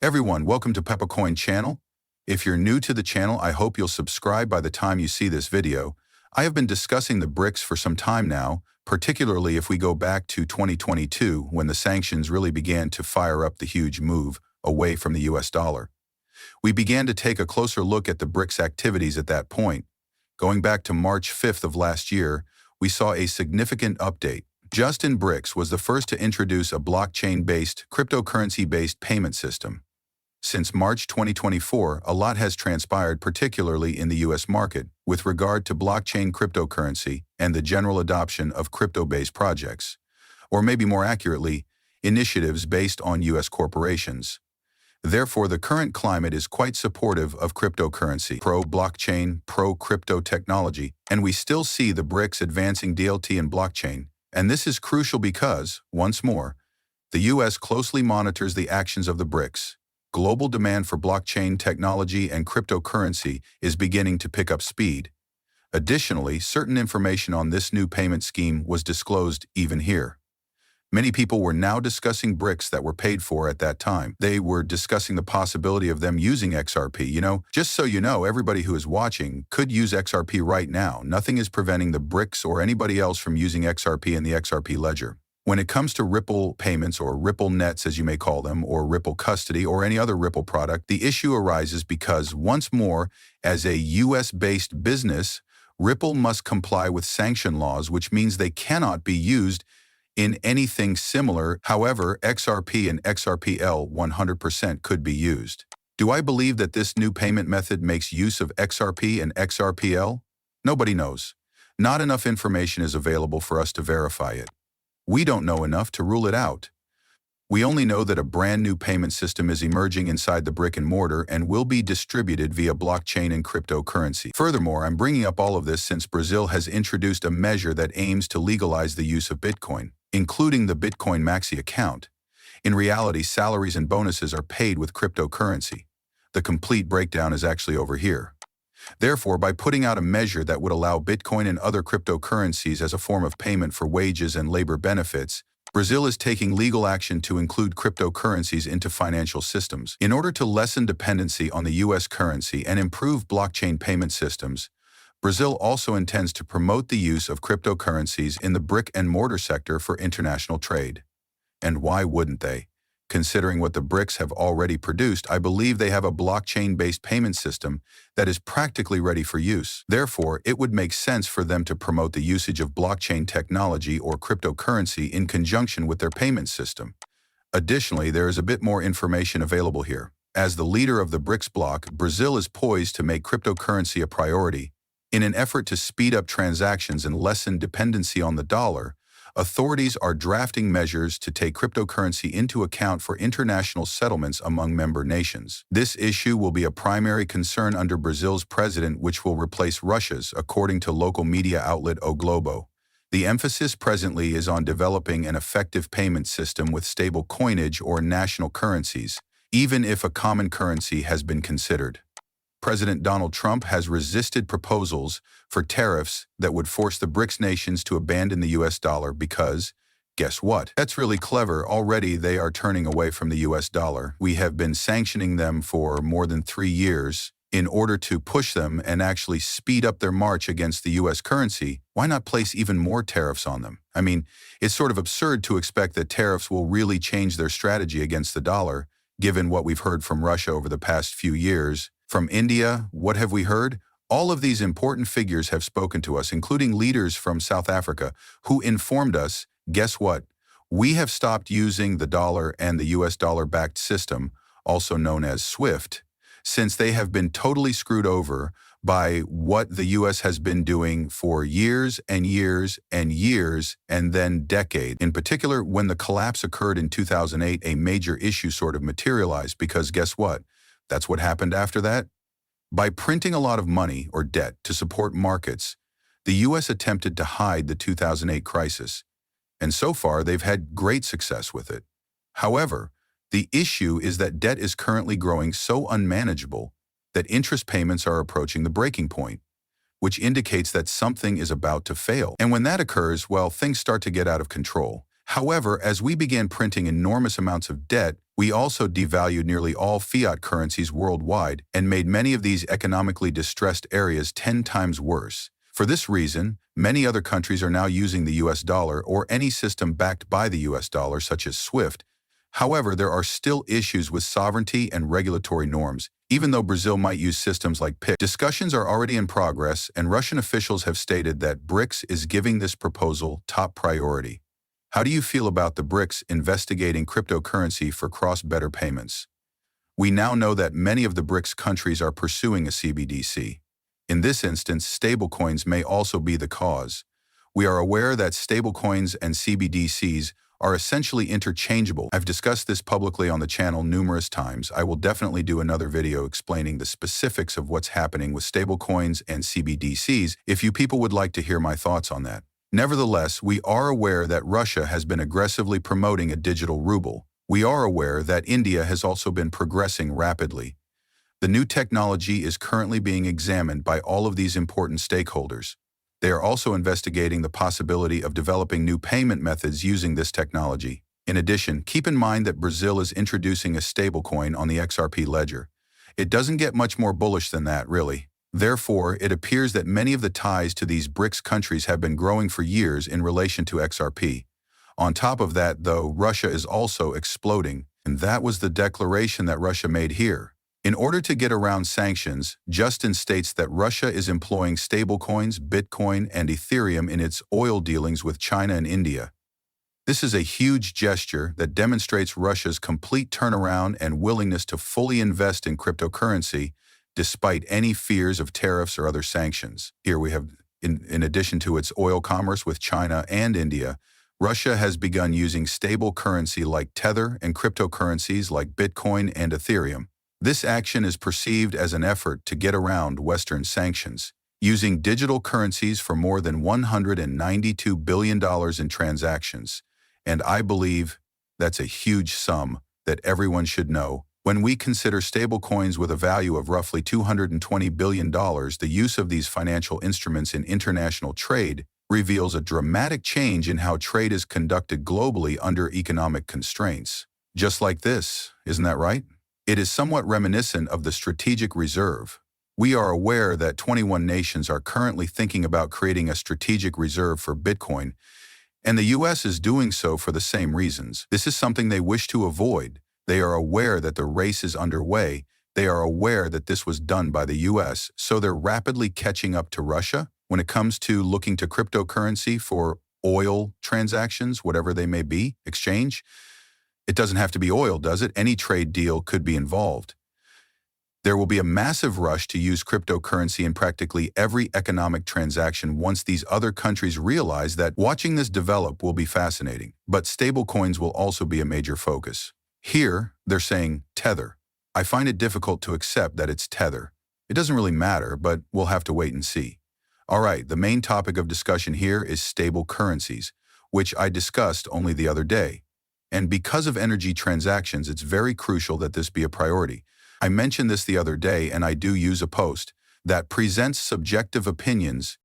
Everyone, welcome to Peppercoin channel. If you're new to the channel, I hope you'll subscribe by the time you see this video. I have been discussing the BRICS for some time now, particularly if we go back to 2022 when the sanctions really began to fire up the huge move away from the US dollar. We began to take a closer look at the BRICS activities at that point. Going back to March 5th of last year, we saw a significant update. Justin BRICS was the first to introduce a blockchain-based, cryptocurrency-based payment system. Since March 2024, a lot has transpired, particularly in the US market, with regard to blockchain cryptocurrency and the general adoption of crypto-based projects, or maybe more accurately, initiatives based on US corporations. Therefore, the current climate is quite supportive of cryptocurrency, pro-blockchain, pro-crypto technology, and we still see the BRICS advancing DLT and blockchain. And this is crucial because, once more, the US closely monitors the actions of the BRICS. Global demand for blockchain technology and cryptocurrency is beginning to pick up speed. Additionally, certain information on this new payment scheme was disclosed even here. Many people were now discussing BRICS that were paid for at that time. They were discussing the possibility of them using XRP. Just so you know, everybody who is watching could use XRP right now. Nothing is preventing the BRICS or anybody else from using XRP in the XRP ledger. When it comes to Ripple payments, or Ripple nets as you may call them, or Ripple custody, or any other Ripple product, the issue arises because, once more, as a US-based business, Ripple must comply with sanction laws, which means they cannot be used in anything similar. However, XRP and XRPL 100% could be used. Do I believe that this new payment method makes use of XRP and XRPL? Nobody knows. Not enough information is available for us to verify it. We don't know enough to rule it out. We only know that a brand new payment system is emerging inside the brick and mortar and will be distributed via blockchain and cryptocurrency. Furthermore, I'm bringing up all of this since Brazil has introduced a measure that aims to legalize the use of Bitcoin, including the Bitcoin Maxi account. In reality, salaries and bonuses are paid with cryptocurrency. The complete breakdown is actually over here. Therefore, by putting out a measure that would allow Bitcoin and other cryptocurrencies as a form of payment for wages and labor benefits, Brazil is taking legal action to include cryptocurrencies into financial systems. In order to lessen dependency on the US currency and improve blockchain payment systems, Brazil also intends to promote the use of cryptocurrencies in the brick-and-mortar sector for international trade. And why wouldn't they? Considering what the BRICS have already produced, I believe they have a blockchain-based payment system that is practically ready for use. Therefore, it would make sense for them to promote the usage of blockchain technology or cryptocurrency in conjunction with their payment system. Additionally, there is a bit more information available here. As the leader of the BRICS bloc, Brazil is poised to make cryptocurrency a priority. In an effort to speed up transactions and lessen dependency on the dollar, authorities are drafting measures to take cryptocurrency into account for international settlements among member nations. This issue will be a primary concern under Brazil's president, which will replace Russia's, according to local media outlet O Globo. The emphasis presently is on developing an effective payment system with stable coinage or national currencies, even if a common currency has been considered. President Donald Trump has resisted proposals for tariffs that would force the BRICS nations to abandon the US dollar because, guess what? That's really clever. Already they are turning away from the US dollar. We have been sanctioning them for more than 3 years in order to push them and actually speed up their march against the US currency. Why not place even more tariffs on them? I mean, it's sort of absurd to expect that tariffs will really change their strategy against the dollar, given what we've heard from Russia over the past few years. From India, what have we heard? All of these important figures have spoken to us, including leaders from South Africa, who informed us, guess what? We have stopped using the dollar and the US dollar-backed system, also known as SWIFT, since they have been totally screwed over by what the US has been doing for years and years and years and then decades. In particular, when the collapse occurred in 2008, a major issue sort of materialized because guess what? That's what happened after that. By printing a lot of money or debt to support markets, the US attempted to hide the 2008 crisis, and so far they've had great success with it. However, the issue is that debt is currently growing so unmanageable that interest payments are approaching the breaking point, which indicates that something is about to fail. And when that occurs, well, things start to get out of control. However, as we began printing enormous amounts of debt, We also devalued nearly all fiat currencies worldwide and made many of these economically distressed areas 10 times worse. For this reason, many other countries are now using the US dollar or any system backed by the US dollar, such as SWIFT. However, there are still issues with sovereignty and regulatory norms, even though Brazil might use systems like PIC. Discussions are already in progress, and Russian officials have stated that BRICS is giving this proposal top priority. How do you feel about the BRICS investigating cryptocurrency for cross-border payments? We now know that many of the BRICS countries are pursuing a CBDC. In this instance, stablecoins may also be the cause. We are aware that stablecoins and CBDCs are essentially interchangeable. I've discussed this publicly on the channel numerous times. I will definitely do another video explaining the specifics of what's happening with stablecoins and CBDCs if you people would like to hear my thoughts on that. Nevertheless, we are aware that Russia has been aggressively promoting a digital ruble. We are aware that India has also been progressing rapidly. The new technology is currently being examined by all of these important stakeholders. They are also investigating the possibility of developing new payment methods using this technology. In addition, keep in mind that Brazil is introducing a stablecoin on the XRP ledger. It doesn't get much more bullish than that, really. Therefore, it appears that many of the ties to these BRICS countries have been growing for years in relation to XRP. On top of that, though, Russia is also exploding, and that was the declaration that Russia made here. In order to get around sanctions, Justin states that Russia is employing stablecoins, Bitcoin, and Ethereum in its oil dealings with China and India. This is a huge gesture that demonstrates Russia's complete turnaround and willingness to fully invest in cryptocurrency, despite any fears of tariffs or other sanctions. Here we have, in addition to its oil commerce with China and India, Russia has begun using stable currency like Tether and cryptocurrencies like Bitcoin and Ethereum. This action is perceived as an effort to get around Western sanctions, using digital currencies for more than $192 billion in transactions. And I believe that's a huge sum that everyone should know. When we consider stablecoins with a value of roughly $220 billion, the use of these financial instruments in international trade reveals a dramatic change in how trade is conducted globally under economic constraints. Just like this, isn't that right? It is somewhat reminiscent of the strategic reserve. We are aware that 21 nations are currently thinking about creating a strategic reserve for Bitcoin, and the US is doing so for the same reasons. This is something they wish to avoid. They are aware that the race is underway. They are aware that this was done by the US, so they're rapidly catching up to Russia when it comes to looking to cryptocurrency for oil transactions, whatever they may be, exchange. It doesn't have to be oil, does it? Any trade deal could be involved. There will be a massive rush to use cryptocurrency in practically every economic transaction once these other countries realize that watching this develop will be fascinating. But stablecoins will also be a major focus. Here, they're saying Tether. I find it difficult to accept that it's Tether. It doesn't really matter, but we'll have to wait and see. All right, the main topic of discussion here is stable currencies, which I discussed only the other day. And because of energy transactions, it's very crucial that this be a priority. I mentioned this the other day, and I do use a post that presents subjective opinions